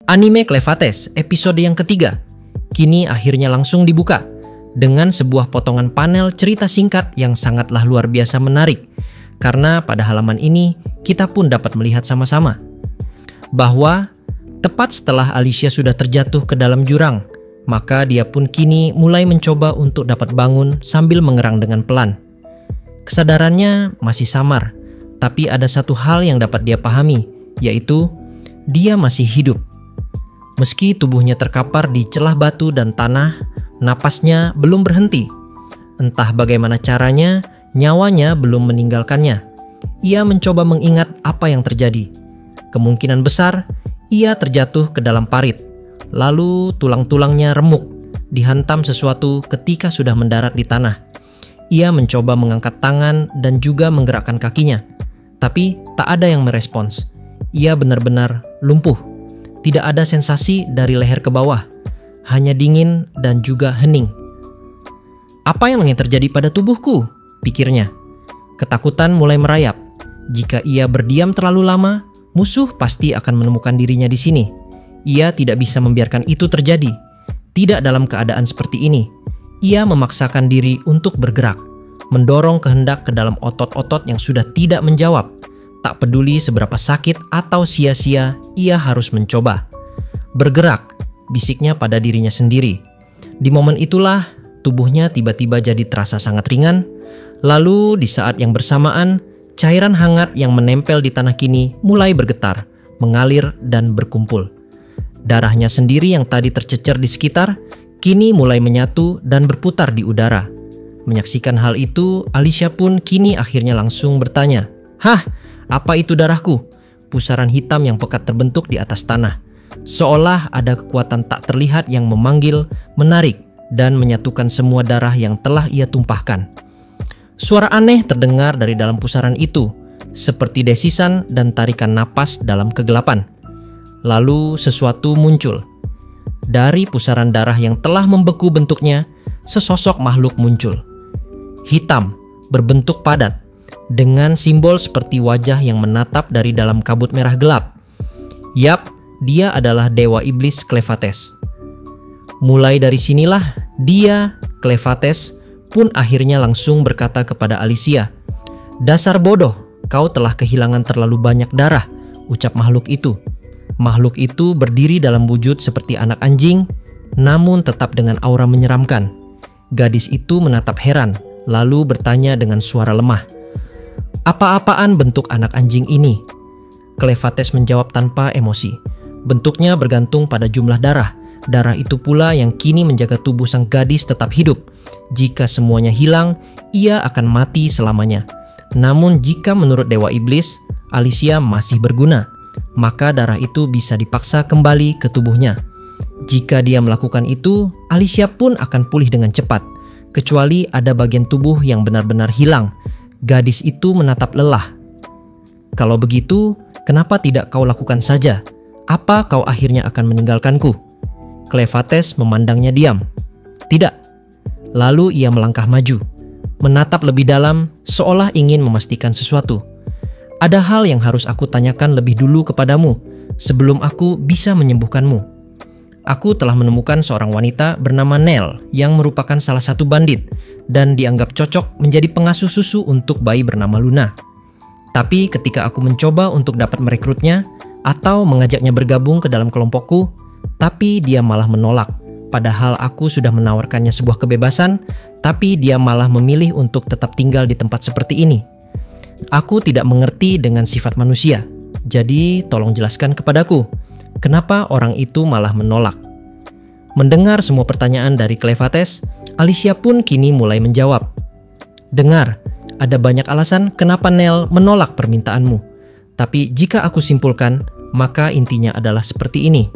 Anime Clevates episode yang ketiga kini akhirnya langsung dibuka dengan sebuah potongan panel cerita singkat yang sangatlah luar biasa menarik. Karena pada halaman ini kita pun dapat melihat sama-sama bahwa tepat setelah Alicia sudah terjatuh ke dalam jurang, maka dia pun kini mulai mencoba untuk dapat bangun sambil mengerang dengan pelan. Kesadarannya masih samar, tapi ada satu hal yang dapat dia pahami, yaitu dia masih hidup. Meski tubuhnya terkapar di celah batu dan tanah, napasnya belum berhenti. Entah bagaimana caranya, nyawanya belum meninggalkannya. Ia mencoba mengingat apa yang terjadi. Kemungkinan besar, ia terjatuh ke dalam parit. Lalu tulang-tulangnya remuk, dihantam sesuatu ketika sudah mendarat di tanah. Ia mencoba mengangkat tangan dan juga menggerakkan kakinya. Tapi tak ada yang merespons. Ia benar-benar lumpuh. Tidak ada sensasi dari leher ke bawah, hanya dingin dan juga hening. Apa yang terjadi pada tubuhku? Pikirnya. Ketakutan mulai merayap. Jika ia berdiam terlalu lama, musuh pasti akan menemukan dirinya di sini. Ia tidak bisa membiarkan itu terjadi. Tidak dalam keadaan seperti ini. Ia memaksakan diri untuk bergerak, mendorong kehendak ke dalam otot-otot yang sudah tidak menjawab. Tak peduli seberapa sakit atau sia-sia, ia harus mencoba. Bergerak, bisiknya pada dirinya sendiri. Di momen itulah, tubuhnya tiba-tiba jadi terasa sangat ringan. Lalu di saat yang bersamaan, cairan hangat yang menempel di tanah kini mulai bergetar, mengalir dan berkumpul. Darahnya sendiri yang tadi tercecer di sekitar, kini mulai menyatu dan berputar di udara. Menyaksikan hal itu, Alicia pun kini akhirnya langsung bertanya, "Hah? Apa itu darahku?" Pusaran hitam yang pekat terbentuk di atas tanah. Seolah ada kekuatan tak terlihat yang memanggil, menarik, dan menyatukan semua darah yang telah ia tumpahkan. Suara aneh terdengar dari dalam pusaran itu, seperti desisan dan tarikan napas dalam kegelapan. Lalu sesuatu muncul. Dari pusaran darah yang telah membeku bentuknya, sesosok makhluk muncul. Hitam, berbentuk padat, dengan simbol seperti wajah yang menatap dari dalam kabut merah gelap. Yap, dia adalah Dewa Iblis Clevates. Mulai dari sinilah dia, Clevates, pun akhirnya langsung berkata kepada Alicia, "Dasar bodoh, kau telah kehilangan terlalu banyak darah," ucap makhluk itu. Makhluk itu berdiri dalam wujud seperti anak anjing, namun tetap dengan aura menyeramkan. Gadis itu menatap heran, lalu bertanya dengan suara lemah, "Apa-apaan bentuk anak anjing ini?" Clevates menjawab tanpa emosi. Bentuknya bergantung pada jumlah darah. Darah itu pula yang kini menjaga tubuh sang gadis tetap hidup. Jika semuanya hilang, ia akan mati selamanya. Namun jika menurut Dewa Iblis, Alicia masih berguna, maka darah itu bisa dipaksa kembali ke tubuhnya. Jika dia melakukan itu, Alicia pun akan pulih dengan cepat, kecuali ada bagian tubuh yang benar-benar hilang. Gadis itu menatap lelah. "Kalau begitu, kenapa tidak kau lakukan saja? Apa kau akhirnya akan meninggalkanku?" Clevates memandangnya diam. "Tidak." Lalu ia melangkah maju, menatap lebih dalam seolah ingin memastikan sesuatu. "Ada hal yang harus aku tanyakan lebih dulu kepadamu sebelum aku bisa menyembuhkanmu. Aku telah menemukan seorang wanita bernama Nell yang merupakan salah satu bandit dan dianggap cocok menjadi pengasuh susu untuk bayi bernama Luna. Tapi ketika aku mencoba untuk dapat merekrutnya atau mengajaknya bergabung ke dalam kelompokku, tapi dia malah menolak. Padahal aku sudah menawarkannya sebuah kebebasan, tapi dia malah memilih untuk tetap tinggal di tempat seperti ini. Aku tidak mengerti dengan sifat manusia. Jadi tolong jelaskan kepadaku, kenapa orang itu malah menolak?" Mendengar semua pertanyaan dari Clevates, Alicia pun kini mulai menjawab. "Dengar, ada banyak alasan kenapa Nell menolak permintaanmu. Tapi jika aku simpulkan, maka intinya adalah seperti ini.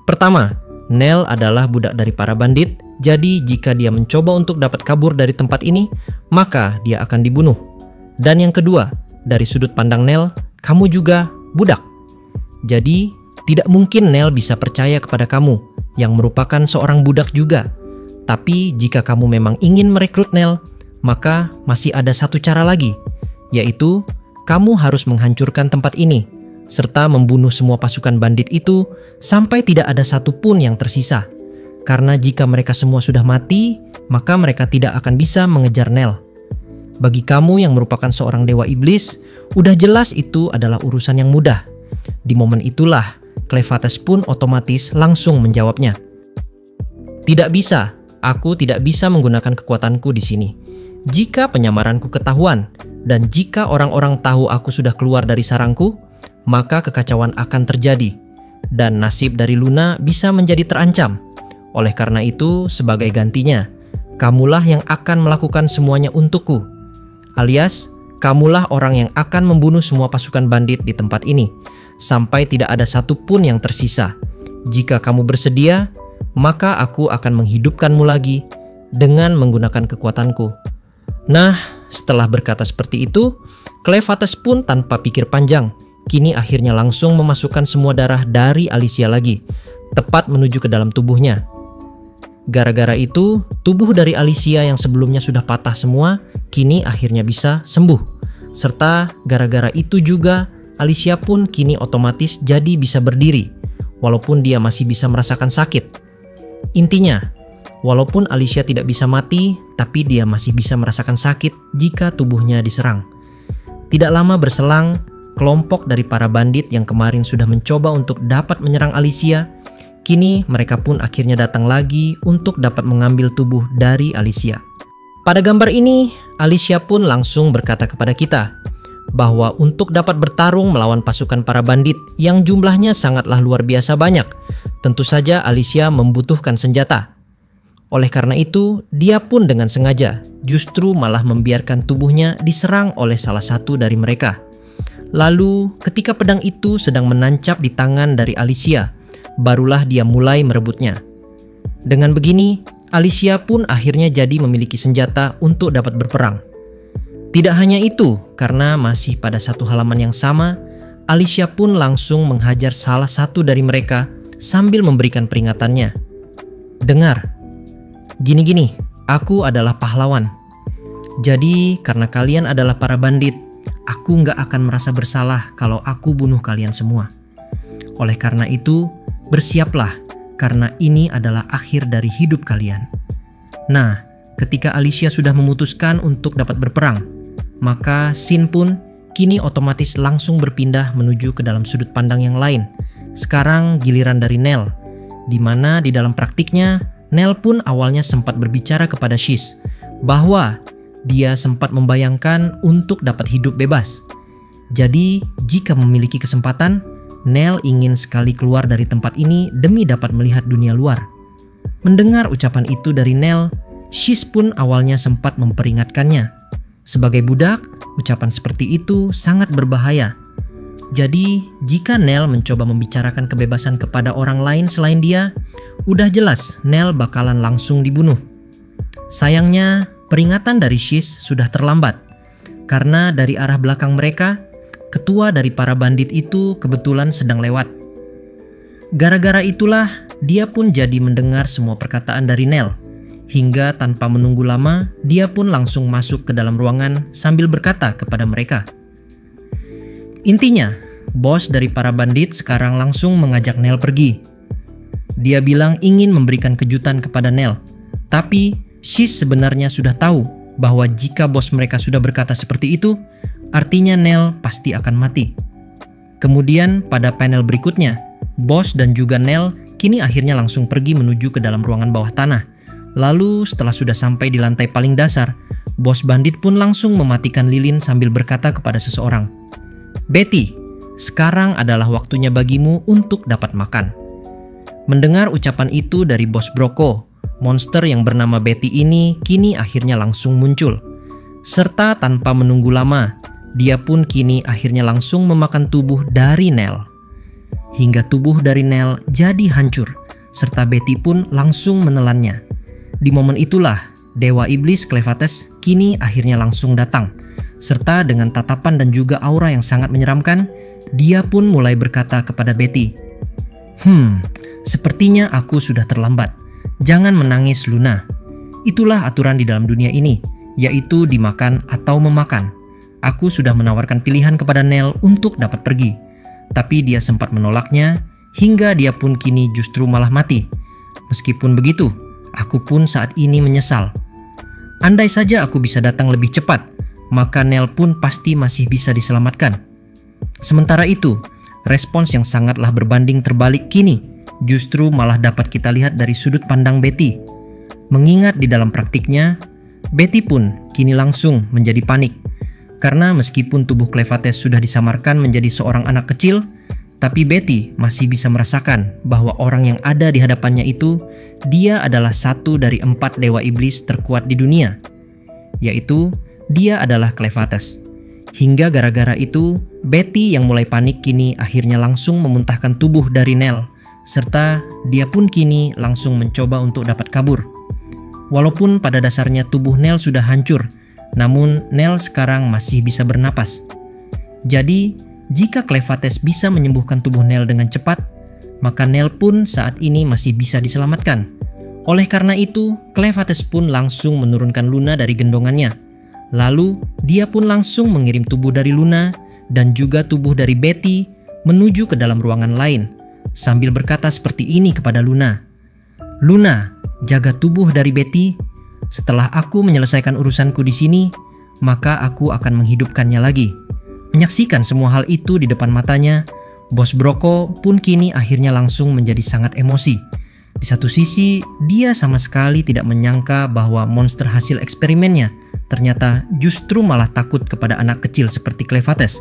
Pertama, Nell adalah budak dari para bandit, jadi jika dia mencoba untuk dapat kabur dari tempat ini, maka dia akan dibunuh. Dan yang kedua, dari sudut pandang Nell, kamu juga budak. Jadi, tidak mungkin Nell bisa percaya kepada kamu, yang merupakan seorang budak juga. Tapi jika kamu memang ingin merekrut Nell, maka masih ada satu cara lagi, yaitu kamu harus menghancurkan tempat ini, serta membunuh semua pasukan bandit itu sampai tidak ada satupun yang tersisa. Karena jika mereka semua sudah mati, maka mereka tidak akan bisa mengejar Nel. Bagi kamu yang merupakan seorang dewa iblis, udah jelas itu adalah urusan yang mudah. Di momen itulah, Cleofates pun otomatis langsung menjawabnya. Tidak bisa, aku tidak bisa menggunakan kekuatanku di sini. Jika penyamaranku ketahuan, dan jika orang-orang tahu aku sudah keluar dari sarangku, maka kekacauan akan terjadi, dan nasib dari Luna bisa menjadi terancam. Oleh karena itu, sebagai gantinya, kamulah yang akan melakukan semuanya untukku. Alias, kamulah orang yang akan membunuh semua pasukan bandit di tempat ini, sampai tidak ada satupun yang tersisa. Jika kamu bersedia, maka aku akan menghidupkanmu lagi dengan menggunakan kekuatanku. Nah, setelah berkata seperti itu, Cleofates pun tanpa pikir panjang, kini akhirnya langsung memasukkan semua darah dari Alicia lagi, tepat menuju ke dalam tubuhnya. Gara-gara itu, tubuh dari Alicia yang sebelumnya sudah patah semua, kini akhirnya bisa sembuh. Serta gara-gara itu juga, Alicia pun kini otomatis jadi bisa berdiri, walaupun dia masih bisa merasakan sakit. Intinya, walaupun Alicia tidak bisa mati, tapi dia masih bisa merasakan sakit jika tubuhnya diserang. Tidak lama berselang, kelompok dari para bandit yang kemarin sudah mencoba untuk dapat menyerang Alicia, kini mereka pun akhirnya datang lagi untuk dapat mengambil tubuh dari Alicia. Pada gambar ini, Alicia pun langsung berkata kepada kita bahwa untuk dapat bertarung melawan pasukan para bandit yang jumlahnya sangatlah luar biasa banyak, tentu saja Alicia membutuhkan senjata. Oleh karena itu, dia pun dengan sengaja justru malah membiarkan tubuhnya diserang oleh salah satu dari mereka. Lalu, ketika pedang itu sedang menancap di tangan dari Alicia, barulah dia mulai merebutnya. Dengan begini, Alicia pun akhirnya jadi memiliki senjata untuk dapat berperang. Tidak hanya itu, karena masih pada satu halaman yang sama, Alicia pun langsung menghajar salah satu dari mereka sambil memberikan peringatannya. Dengar, gini-gini, aku adalah pahlawan. Jadi karena kalian adalah para bandit, aku nggak akan merasa bersalah kalau aku bunuh kalian semua. Oleh karena itu, bersiaplah, karena ini adalah akhir dari hidup kalian. Nah, ketika Alicia sudah memutuskan untuk dapat berperang, maka Sin pun kini otomatis langsung berpindah menuju ke dalam sudut pandang yang lain. Sekarang giliran dari Nel, di mana di dalam praktiknya, Nel pun awalnya sempat berbicara kepada Shiz bahwa dia sempat membayangkan untuk dapat hidup bebas. Jadi, jika memiliki kesempatan, Nel ingin sekali keluar dari tempat ini demi dapat melihat dunia luar. Mendengar ucapan itu dari Nel, Shiz pun awalnya sempat memperingatkannya. Sebagai budak, ucapan seperti itu sangat berbahaya. Jadi, jika Nel mencoba membicarakan kebebasan kepada orang lain selain dia, udah jelas Nel bakalan langsung dibunuh. Sayangnya, peringatan dari Shiz sudah terlambat. Karena dari arah belakang mereka, ketua dari para bandit itu kebetulan sedang lewat. Gara-gara itulah dia pun jadi mendengar semua perkataan dari Nel. Hingga tanpa menunggu lama, dia pun langsung masuk ke dalam ruangan sambil berkata kepada mereka. Intinya, bos dari para bandit sekarang langsung mengajak Nel pergi. Dia bilang ingin memberikan kejutan kepada Nel. Tapi Shiz sebenarnya sudah tahu bahwa jika bos mereka sudah berkata seperti itu, artinya Nel pasti akan mati. Kemudian pada panel berikutnya, bos dan juga Nel kini akhirnya langsung pergi menuju ke dalam ruangan bawah tanah. Lalu setelah sudah sampai di lantai paling dasar, bos bandit pun langsung mematikan lilin sambil berkata kepada seseorang, Betty, sekarang adalah waktunya bagimu untuk dapat makan. Mendengar ucapan itu dari bos Broko, monster yang bernama Betty ini kini akhirnya langsung muncul. Serta tanpa menunggu lama, dia pun kini akhirnya langsung memakan tubuh dari Nel. Hingga tubuh dari Nel jadi hancur, serta Betty pun langsung menelannya. Di momen itulah, Dewa Iblis Cleofates kini akhirnya langsung datang. Serta dengan tatapan dan juga aura yang sangat menyeramkan, dia pun mulai berkata kepada Betty, sepertinya aku sudah terlambat. Jangan menangis, Luna. Itulah aturan di dalam dunia ini, yaitu dimakan atau memakan. Aku sudah menawarkan pilihan kepada Nel untuk dapat pergi. tapi dia sempat menolaknya hingga dia pun kini justru malah mati. Meskipun begitu, aku pun saat ini menyesal. Andai saja aku bisa datang lebih cepat, maka Nell pun pasti masih bisa diselamatkan. Sementara itu, respons yang sangatlah berbanding terbalik kini justru malah dapat kita lihat dari sudut pandang Betty. Mengingat di dalam praktiknya, Betty pun kini langsung menjadi panik. Karena meskipun tubuh Cleofates sudah disamarkan menjadi seorang anak kecil, tapi Betty masih bisa merasakan bahwa orang yang ada di hadapannya itu, dia adalah satu dari 4 dewa iblis terkuat di dunia. Yaitu, dia adalah Cleofates. Hingga gara-gara itu, Betty yang mulai panik kini akhirnya langsung memuntahkan tubuh dari Nell. Serta dia pun kini langsung mencoba untuk dapat kabur. Walaupun pada dasarnya tubuh Nell sudah hancur, namun Nell sekarang masih bisa bernapas. Jadi, jika Cleofates bisa menyembuhkan tubuh Nell dengan cepat, maka Nell pun saat ini masih bisa diselamatkan. Oleh karena itu, Cleofates pun langsung menurunkan Luna dari gendongannya. Lalu, dia pun langsung mengirim tubuh dari Luna dan juga tubuh dari Betty menuju ke dalam ruangan lain, sambil berkata seperti ini kepada Luna. "Luna, jaga tubuh dari Betty. Setelah aku menyelesaikan urusanku di sini, maka aku akan menghidupkannya lagi." Menyaksikan semua hal itu di depan matanya, Bos Broko pun kini akhirnya langsung menjadi sangat emosi. Di satu sisi, dia sama sekali tidak menyangka bahwa monster hasil eksperimennya ternyata justru malah takut kepada anak kecil seperti Cleofates.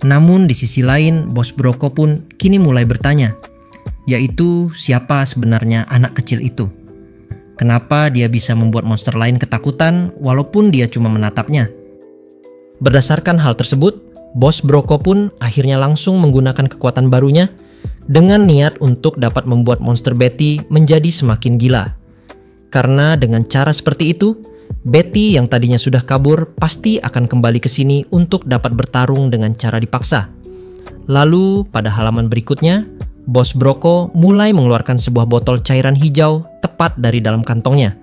Namun di sisi lain, Bos Broko pun kini mulai bertanya, yaitu siapa sebenarnya anak kecil itu? Kenapa dia bisa membuat monster lain ketakutan walaupun dia cuma menatapnya? Berdasarkan hal tersebut, Bos Broko pun akhirnya langsung menggunakan kekuatan barunya dengan niat untuk dapat membuat monster Betty menjadi semakin gila. Karena dengan cara seperti itu, Betty yang tadinya sudah kabur pasti akan kembali ke sini untuk dapat bertarung dengan cara dipaksa. Lalu pada halaman berikutnya, Bos Broko mulai mengeluarkan sebuah botol cairan hijau tepat dari dalam kantongnya.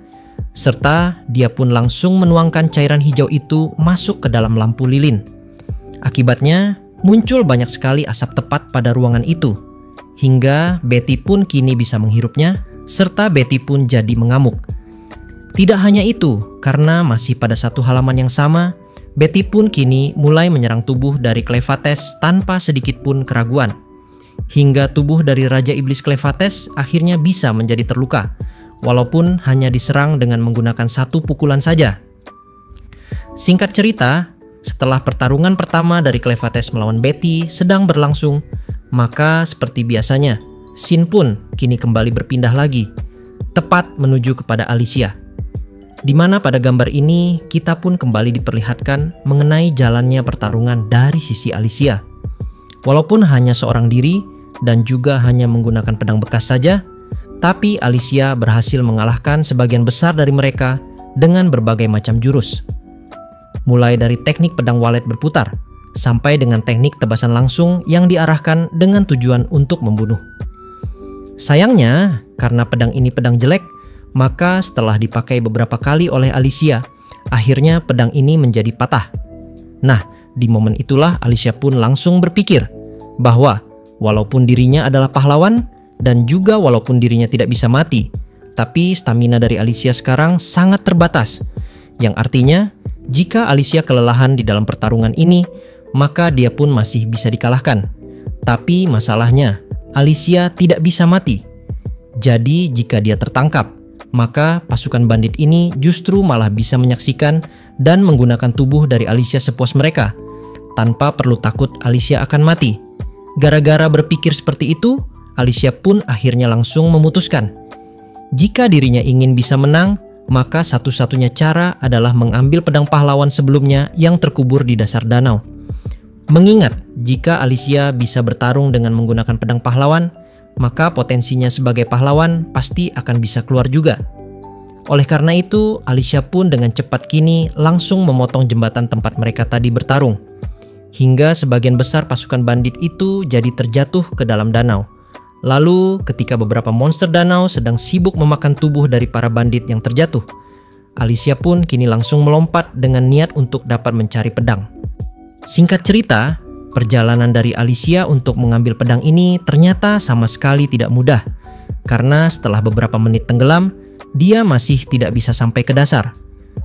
Serta dia pun langsung menuangkan cairan hijau itu masuk ke dalam lampu lilin. Akibatnya muncul banyak sekali asap tepat pada ruangan itu. Hingga Betty pun kini bisa menghirupnya, serta Betty pun jadi mengamuk. Tidak hanya itu, karena masih pada satu halaman yang sama, Betty pun kini mulai menyerang tubuh dari Cleofates tanpa sedikit pun keraguan. Hingga tubuh dari Raja Iblis Cleofates akhirnya bisa menjadi terluka, walaupun hanya diserang dengan menggunakan 1 pukulan saja. Singkat cerita, setelah pertarungan pertama dari Cleofates melawan Betty sedang berlangsung, maka seperti biasanya, scene pun kini kembali berpindah lagi, tepat menuju kepada Alicia. Di mana pada gambar ini kita pun kembali diperlihatkan mengenai jalannya pertarungan dari sisi Alicia. Walaupun hanya seorang diri dan juga hanya menggunakan pedang bekas saja, tapi Alicia berhasil mengalahkan sebagian besar dari mereka dengan berbagai macam jurus. Mulai dari teknik pedang walet berputar, sampai dengan teknik tebasan langsung yang diarahkan dengan tujuan untuk membunuh. Sayangnya, karena pedang ini pedang jelek, maka setelah dipakai beberapa kali oleh Alicia, akhirnya pedang ini menjadi patah. Nah, di momen itulah Alicia pun langsung berpikir bahwa walaupun dirinya adalah pahlawan dan juga walaupun dirinya tidak bisa mati, tapi stamina dari Alicia sekarang sangat terbatas. Yang artinya, jika Alicia kelelahan di dalam pertarungan ini, maka dia pun masih bisa dikalahkan. Tapi masalahnya, Alicia tidak bisa mati. Jadi jika dia tertangkap, maka pasukan bandit ini justru malah bisa menyaksikan dan menggunakan tubuh dari Alicia sepuas mereka, tanpa perlu takut Alicia akan mati. Gara-gara berpikir seperti itu, Alicia pun akhirnya langsung memutuskan, jika dirinya ingin bisa menang, maka satu-satunya cara adalah mengambil pedang pahlawan sebelumnya yang terkubur di dasar danau. Mengingat jika Alicia bisa bertarung dengan menggunakan pedang pahlawan, maka potensinya sebagai pahlawan pasti akan bisa keluar juga. Oleh karena itu, Alicia pun dengan cepat kini langsung memotong jembatan tempat mereka tadi bertarung. Hingga sebagian besar pasukan bandit itu jadi terjatuh ke dalam danau. Lalu ketika beberapa monster danau sedang sibuk memakan tubuh dari para bandit yang terjatuh, Alicia pun kini langsung melompat dengan niat untuk dapat mencari pedang. Singkat cerita, Perjalanan dari Alicia untuk mengambil pedang ini ternyata sama sekali tidak mudah. Karena setelah beberapa menit tenggelam, dia masih tidak bisa sampai ke dasar.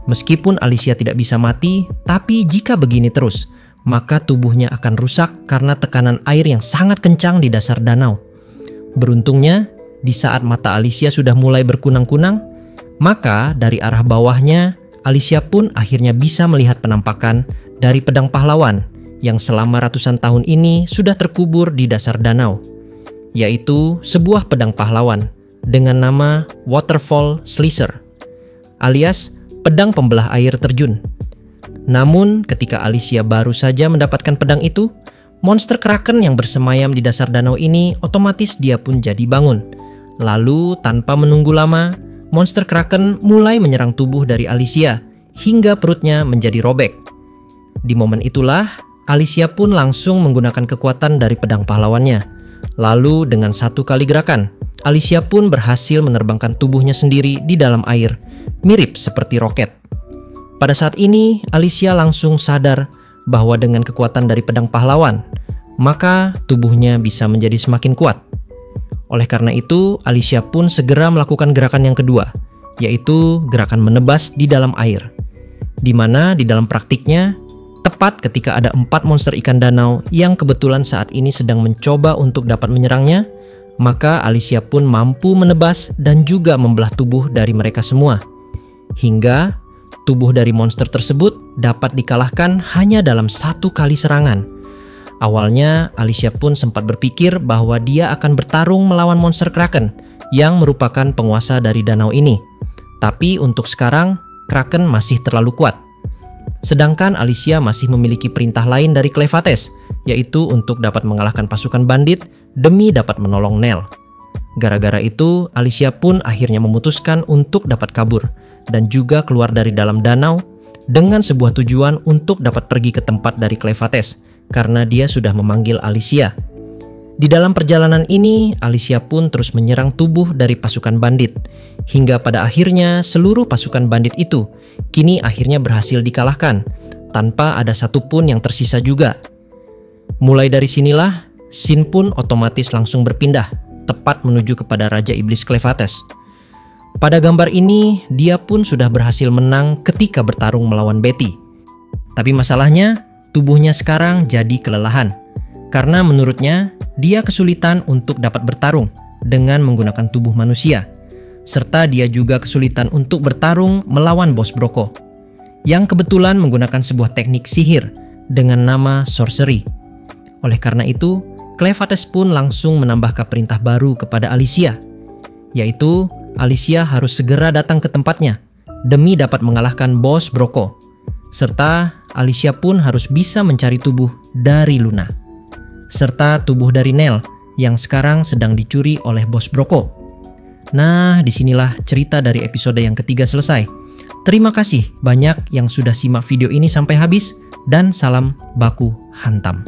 Meskipun Alicia tidak bisa mati, tapi jika begini terus, maka tubuhnya akan rusak karena tekanan air yang sangat kencang di dasar danau. Beruntungnya, di saat mata Alicia sudah mulai berkunang-kunang, maka dari arah bawahnya, Alicia pun akhirnya bisa melihat penampakan dari pedang pahlawan yang selama ratusan tahun ini sudah terkubur di dasar danau, yaitu sebuah pedang pahlawan dengan nama Waterfall Slicer, alias pedang pembelah air terjun. Namun ketika Alicia baru saja mendapatkan pedang itu, monster kraken yang bersemayam di dasar danau ini otomatis dia pun jadi bangun. Lalu tanpa menunggu lama, monster kraken mulai menyerang tubuh dari Alicia hingga perutnya menjadi robek. Di momen itulah Alicia pun langsung menggunakan kekuatan dari pedang pahlawannya. Lalu dengan satu kali gerakan, Alicia pun berhasil menerbangkan tubuhnya sendiri di dalam air, mirip seperti roket. Pada saat ini, Alicia langsung sadar bahwa dengan kekuatan dari pedang pahlawan, maka tubuhnya bisa menjadi semakin kuat. Oleh karena itu, Alicia pun segera melakukan gerakan yang kedua, yaitu gerakan menebas di dalam air. Di mana di dalam praktiknya, tepat ketika ada 4 monster ikan danau yang kebetulan saat ini sedang mencoba untuk dapat menyerangnya, maka Alicia pun mampu menebas dan juga membelah tubuh dari mereka semua. Hingga tubuh dari monster tersebut dapat dikalahkan hanya dalam 1 kali serangan. Awalnya Alicia pun sempat berpikir bahwa dia akan bertarung melawan monster kraken yang merupakan penguasa dari danau ini. Tapi untuk sekarang, kraken masih terlalu kuat. Sedangkan Alicia masih memiliki perintah lain dari Clevates, yaitu untuk dapat mengalahkan pasukan bandit demi dapat menolong Nell. Gara-gara itu, Alicia pun akhirnya memutuskan untuk dapat kabur dan juga keluar dari dalam danau dengan sebuah tujuan untuk dapat pergi ke tempat dari Clevates karena dia sudah memanggil Alicia. Di dalam perjalanan ini, Alicia pun terus menyerang tubuh dari pasukan bandit, hingga pada akhirnya seluruh pasukan bandit itu kini akhirnya berhasil dikalahkan, tanpa ada satupun yang tersisa juga. Mulai dari sinilah, scene pun otomatis langsung berpindah, tepat menuju kepada Raja Iblis Clevates. Pada gambar ini, dia pun sudah berhasil menang ketika bertarung melawan Betty. Tapi masalahnya, tubuhnya sekarang jadi kelelahan, karena menurutnya, dia kesulitan untuk dapat bertarung dengan menggunakan tubuh manusia, serta dia juga kesulitan untuk bertarung melawan bos Broko, yang kebetulan menggunakan sebuah teknik sihir dengan nama sorcery. Oleh karena itu, Clevates pun langsung menambahkan perintah baru kepada Alicia, yaitu Alicia harus segera datang ke tempatnya demi dapat mengalahkan bos Broko, serta Alicia pun harus bisa mencari tubuh dari Luna, serta tubuh dari Nell yang sekarang sedang dicuri oleh bos Broko. Nah, disinilah cerita dari episode yang ketiga selesai. Terima kasih banyak yang sudah simak video ini sampai habis, dan salam baku hantam.